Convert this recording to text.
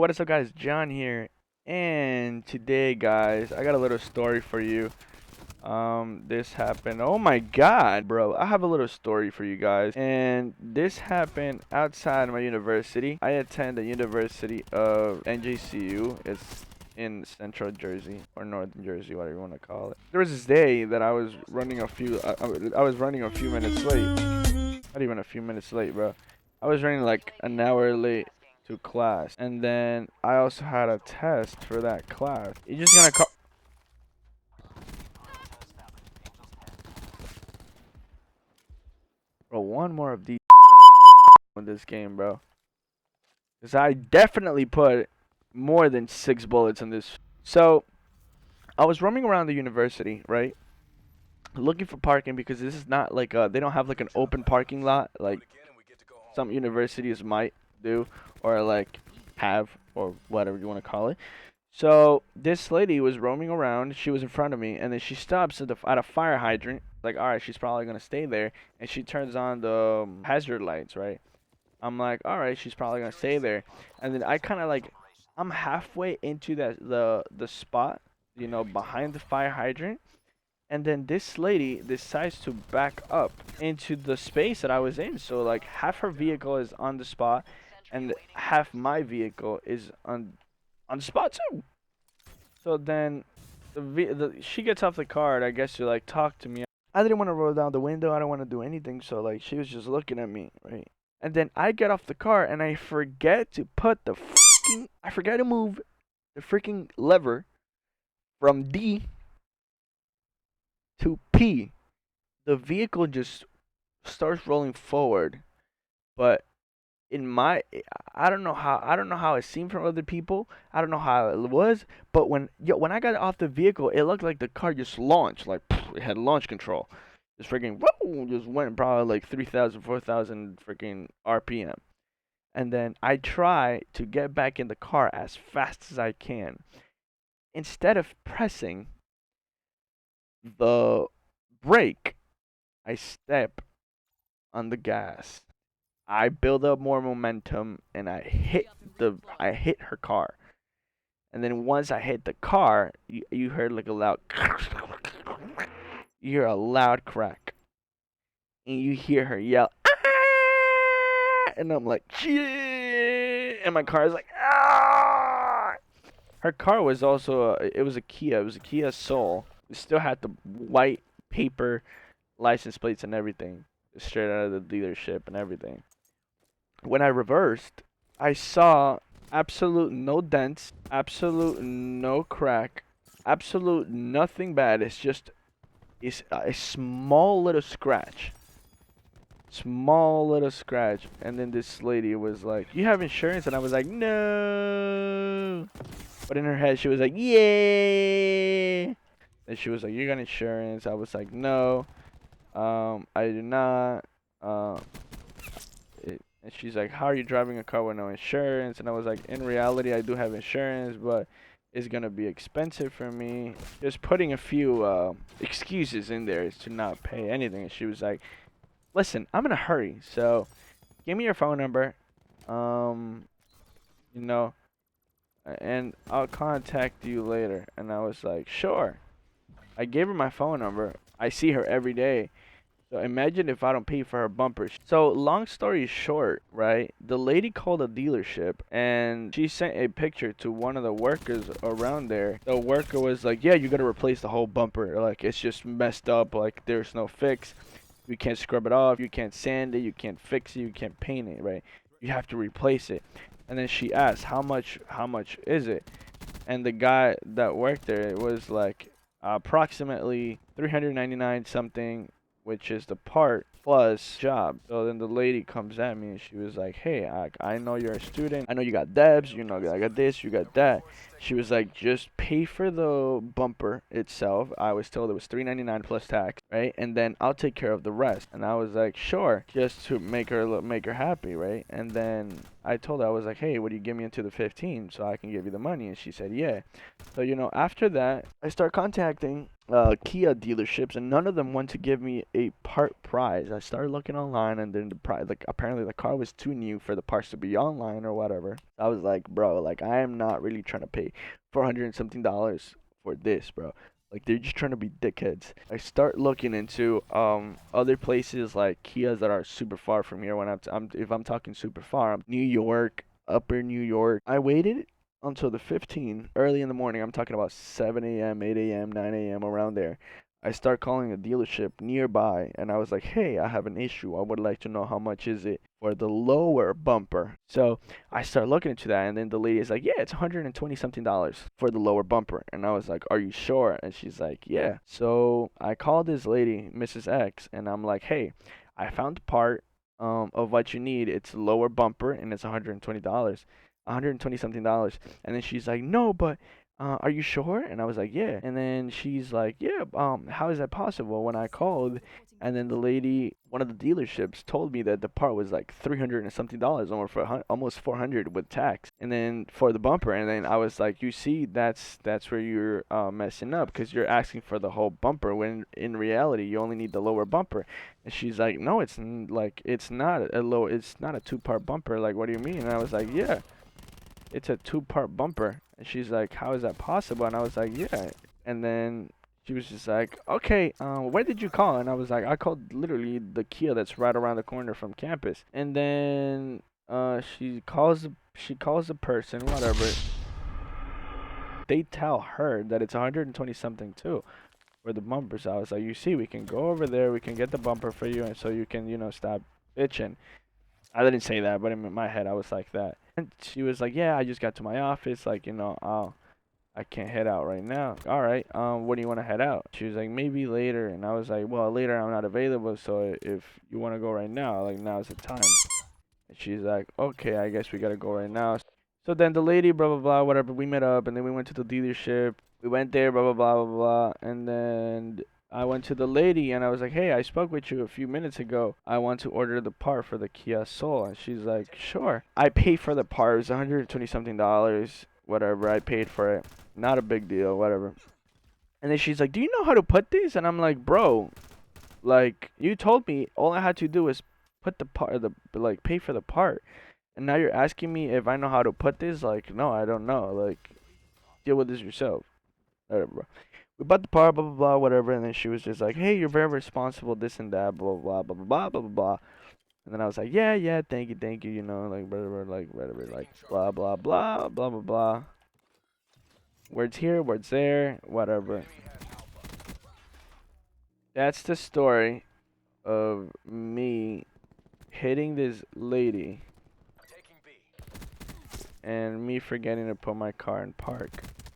what is up, guys? John here, and today, guys, I got a little story for you. This happened. Oh my God, bro! I have a little story for you guys, and this happened outside my university. I attend the University of NJCU. It's in Central Jersey or Northern Jersey, whatever you want to call it. There was this day that I was running a few. I was running a few minutes late. Not even a few minutes late, bro. I was running like an hour late to class, and then I also had a test for that class. You're just gonna call. Bro, one more of these in this game, bro. Because I definitely put more than 6 bullets in this. So, I was roaming around the university, right? Looking for parking because this is not like they don't have like an open parking lot like some universities might do or like have or whatever you want to call it. So this lady was roaming around. She was in front of me, and then she stops at a fire hydrant. Like, all right, she's probably gonna stay there, and she turns on the hazard lights, right? I'm like, all right, she's probably gonna stay there, and then I kind of like, I'm halfway into the spot, behind the fire hydrant, and then this lady decides to back up into the space that I was in. So like half her vehicle is on the spot, and half my vehicle is on the spot too. So then she gets off the car, and I guess to like talk to me. I didn't want to roll down the window. I don't want to do anything. So like she was just looking at me, right? And then I get off the car and I forget to I forget to move the freaking lever from D to P. The vehicle just starts rolling forward, but in my I don't know how it seemed from other people. I don't know how it was, but when I got off the vehicle, it looked like the car just launched, like it had launch control. Just freaking whoa, just went probably like 3,000, 4,000 freaking RPM. And then I try to get back in the car as fast as I can. Instead of pressing the brake, I step on the gas. I build up more momentum and I hit her car. And then once I hit the car, you heard like a loud you hear a loud crack. And you hear her yell, "Ah!" And I'm like, "Shit!" And my car is like, "Ah!" Her car was also it was a Kia. It was a Kia Soul. It still had the white paper license plates and everything, straight out of the dealership and everything. When I reversed, I saw absolute no dents, absolute no crack, absolute nothing bad. It's a small little scratch. Small little scratch. And then this lady was like, "You have insurance?" And I was like, "No." But in her head, she was like, "Yeah." And she was like, "You got insurance?" I was like, "No, I do not." Um, and she's like, "How are you driving a car with no insurance?" And I was like, "In reality, I do have insurance, but it's gonna be expensive for me." Just putting a few excuses in there to not pay anything. And she was like, "Listen, I'm in a hurry, so give me your phone number, um, you know, and I'll contact you later." And I was like, "Sure." I gave her my phone number. I see her every day. So imagine if I don't pay for her bumpers. So long story short, right? The lady called a dealership and she sent a picture to one of the workers around there. The worker was like, "Yeah, you gotta replace the whole bumper. Like it's just messed up. Like there's no fix. You can't scrub it off. You can't sand it. You can't fix it. You can't paint it. Right? You have to replace it." And then she asked, "How much? How much is it?" And the guy that worked there was like approximately 399 something, which is the part plus job. So then the lady comes at me and she was like, "Hey, I know you're a student. I know you got debts. You know, I got this, you got that." She was like, "Just pay for the bumper itself." I was told it was 399 plus tax, right? And then I'll take care of the rest. And I was like, "Sure," just to make her happy, right? And then I told her, I was like, "Hey, would you give me into the 15 so I can give you the money?" And she said, "Yeah." So after that, I start contacting Kia dealerships, and none of them want to give me a part price. I started looking online, and then the price, like apparently the car was too new for the parts to be online or whatever. I was like, bro, like I am not really trying to pay $400 and something for this, bro. Like they're just trying to be dickheads. I start looking into other places like Kias that are super far from here. When if I'm talking super far, New York, Upper New York. I waited until the 15th, early in the morning. I'm talking about 7 a.m., 8 a.m., 9 a.m., around there. I start calling a dealership nearby, and I was like, hey, I have an issue. I would like to know how much is it for the lower bumper. So I start looking into that, and then the lady is like, yeah, it's 120 something dollars for the lower bumper. And I was like, are you sure? And she's like, yeah. So I called this lady, Mrs. X, and I'm like, hey, I found the part of what you need. It's lower bumper, and it's $120. 120 something dollars. And then she's like, no, but are you sure? And I was like, yeah. And then she's like, yeah, how is that possible? When I called, and then the lady, one of the dealerships, told me that the part was like 300 and something dollars, almost 400 with tax. And then for the bumper, and then I was like, you see, that's where you're messing up, because you're asking for the whole bumper when in reality you only need the lower bumper. And she's like, no, like it's not it's not a two-part bumper. Like, what do you mean? And I was like, yeah, it's a two-part bumper. And she's like, how is that possible? And I was like, yeah. And then she was just like, okay, where did you call? And I was like, I called literally the Kia that's right around the corner from campus. And then she calls the person, whatever. They tell her that it's 120 something too for the bumpers. I was like, you see, we can go over there, we can get the bumper for you, and so you can, stop bitching. I didn't say that, but in my head, I was like that. And she was like, yeah, I just got to my office. Like, I can't head out right now. All right, when do you want to head out? She was like, maybe later. And I was like, well, later I'm not available. So if you want to go right now, like, now's the time. And she's like, okay, I guess we got to go right now. So then the lady, blah, blah, blah, whatever, we met up. And then we went to the dealership. We went there, blah, blah, blah, blah, blah. And then I went to the lady and I was like, hey, I spoke with you a few minutes ago. I want to order the part for the Kia Soul. And she's like, sure. I paid for the part. It was 120 something dollars. Whatever. I paid for it. Not a big deal. Whatever. And then she's like, do you know how to put these? And I'm like, bro, like, you told me all I had to do was put the part, like, pay for the part. And now you're asking me if I know how to put this? Like, no, I don't know. Like, deal with this yourself. Whatever, bro. We bought the part, blah blah blah, whatever, and then she was just like, hey, you're very responsible, this and that, blah blah blah blah blah blah blah blah. And then I was like, yeah, yeah, thank you, like whatever, like blah blah blah blah blah blah. Words here, words there, whatever. That's the story of me hitting this lady and me forgetting to put my car in park.